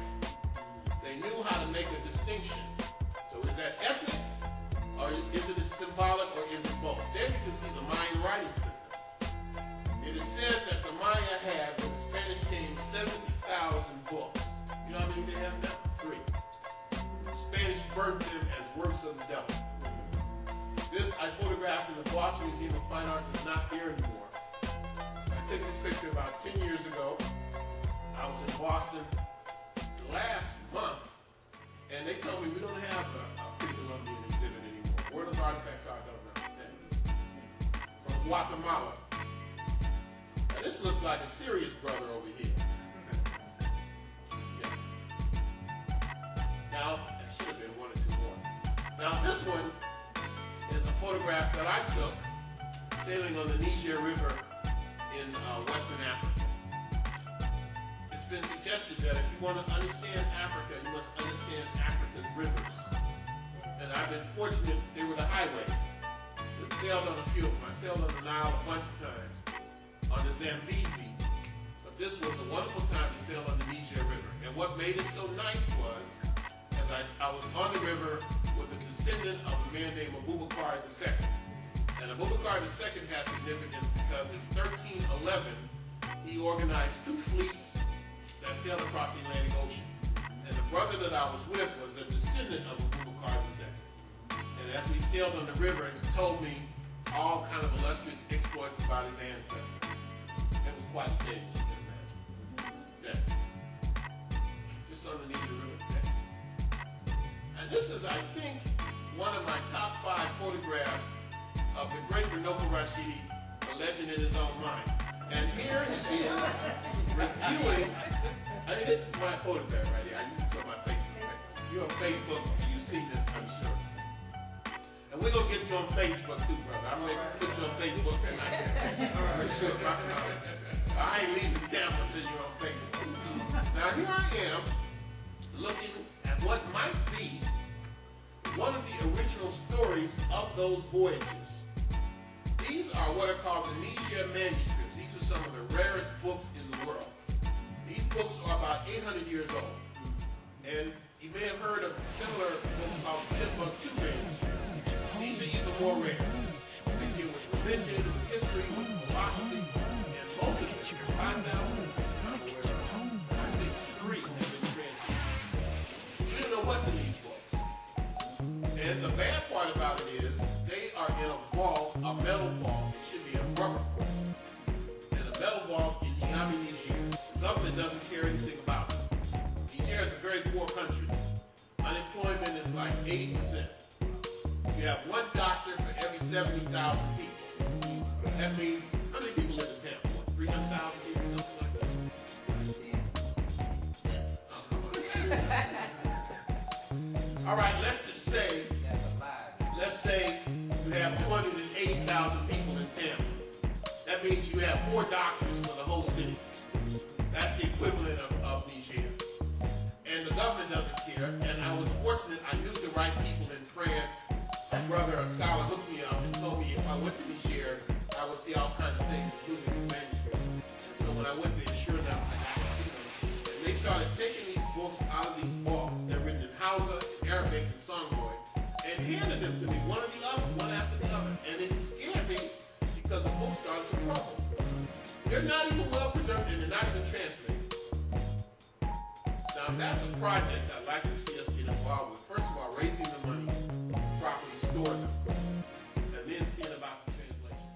They knew how to make a distinction. So is that ethnic, or is it symbolic, or is it both? There you can see the Mayan writing system. It is said that the Maya had, when the Spanish came, 70,000 books. You know how many they have now? 3. The Spanish burnt them as works of the devil. This I photographed in the Boston Museum of Fine Arts. Is not there anymore. I took this picture about 10 years ago. I was in Boston last month, and they told me we don't have a pre-Columbian exhibit anymore. Where those artifacts are, I don't know. That's from Guatemala. Now this looks like a serious brother over here. Yes. Now, there should have been 1 or 2 more. Now this one is a photograph that I took sailing on the Niger River in Western Africa. It's been suggested that if you want to understand Africa, you must understand Africa's rivers. And I've been fortunate they were the highways. So I sailed on a few of them. I sailed on the Nile a bunch of times, on the Zambezi. But this was a wonderful time to sail on the Niger River. And what made it so nice was, as I was on the river with a descendant of a man named Abubakar II. And Abubakar II has significance because in 1311, he organized 2 fleets that sailed across the Atlantic Ocean. And the brother that I was with was a descendant of Abubakar II. And as we sailed on the river, he told me all kind of illustrious exploits about his ancestors. white days you can imagine. That's it. Just underneath the river. That's it. And this is, I think, one of my top 5 photographs of the great Renoko Rashidi, a legend in his own mind. And here he is reviewing. I mean, this is my photograph right here. I use this on my Facebook page. If you're on Facebook, you see this, I'm sure. And we're going to get you on Facebook too, brother. I'm going to put you on Facebook tonight. For sure. I ain't leaving Tampa until you're on Facebook. Now, here I am looking at what might be one of the original stories of those voyages. These are what are called the Niger manuscripts. These are some of the rarest books in the world. These books are about 800 years old. And you may have heard of similar books called Timbuktu manuscripts. These are even more rare. They deal with religion, with history, with philosophy, and most of them, 5,000, I think 3 have been translated. We don't know what's in these books. And the bad part about it is they are in a vault, a metal vault. It should be a rubber vault. And a metal vault in Niamey, Niger. The government doesn't care anything about it. Niger is a very poor country. Unemployment is like 80%. You have 1 doctor for every 70,000 people. That means, how many people live in Tampa? 300,000 people, something like that? All right, let's say you have 280,000 people in Tampa. That means you have 4 doctors for the whole city. That's the equivalent of Niger. And the government doesn't care. And I was fortunate, I knew the right people in France. A brother, a scholar, hooked me up and told me if I went to Niger, I would see all kinds of things, including these manuscripts. And so when I went there, sure enough, I got to see them. And they started taking these books out of these vaults. They're written in Hausa, in Arabic, and Songhai, and handed them to me, one or the other, one after the other. And it scared me because the books started to crumble. They're not even well preserved, and they're not even translated. Now, that's a project I'd like to see us get involved with. First of all, raising the money, properly store them, and then seeing about the translation.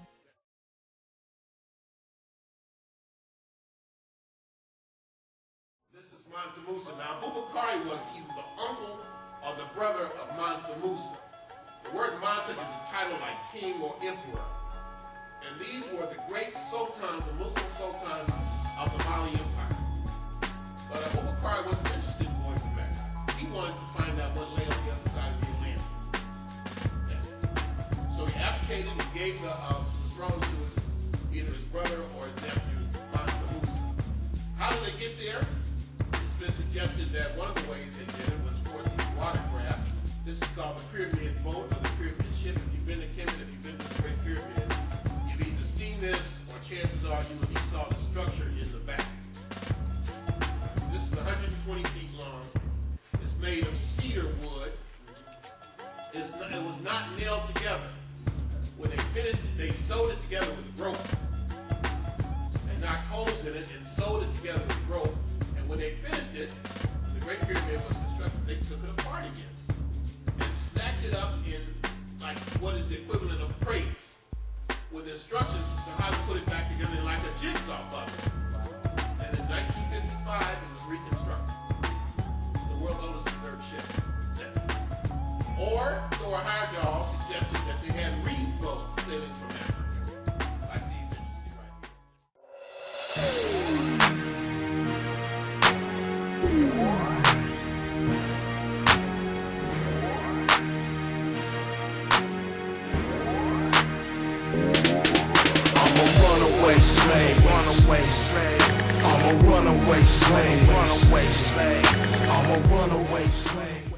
This is Mansa Musa. Now, Bubakari was either the uncle or the brother of Mansa Musa. The word Mansa is a title like king or emperor. And these were the great sultans, the Muslim sultans of the Mali Empire. But Bubakari wasn't interested in going back. He wanted to find out what lay on the other side of the Atlantic. Yes. So he abdicated and gave the throne to either his brother or his nephew, Mansa Musa. How did they get there? It's been suggested that one of the ways they did it was, of course, these watercraft. This is called the pyramid boat or the pyramid ship. If you've been to Kemet, if you've been to the Great Pyramid, you've either seen this or chances are you at least saw the structure in the back. This is 120 feet long. It's made of cedar wood. It was not nailed together. When they finished it, they sewed it together with rope and knocked holes in it and sewed it together with rope. And when they finished it, the Great Pyramid was constructed. They took it apart again and stacked it up in like what is the equivalent of crates with instructions as to how to put it back together in like a jigsaw puzzle. And in 1955, it was reconstructed. It's the world's oldest preserved ship. Or Thor Heyerdahl suggested that they had reed boats sailing from Africa, like these that you see right I'm a runaway slave. I'm a runaway slave. I'm a runaway slave.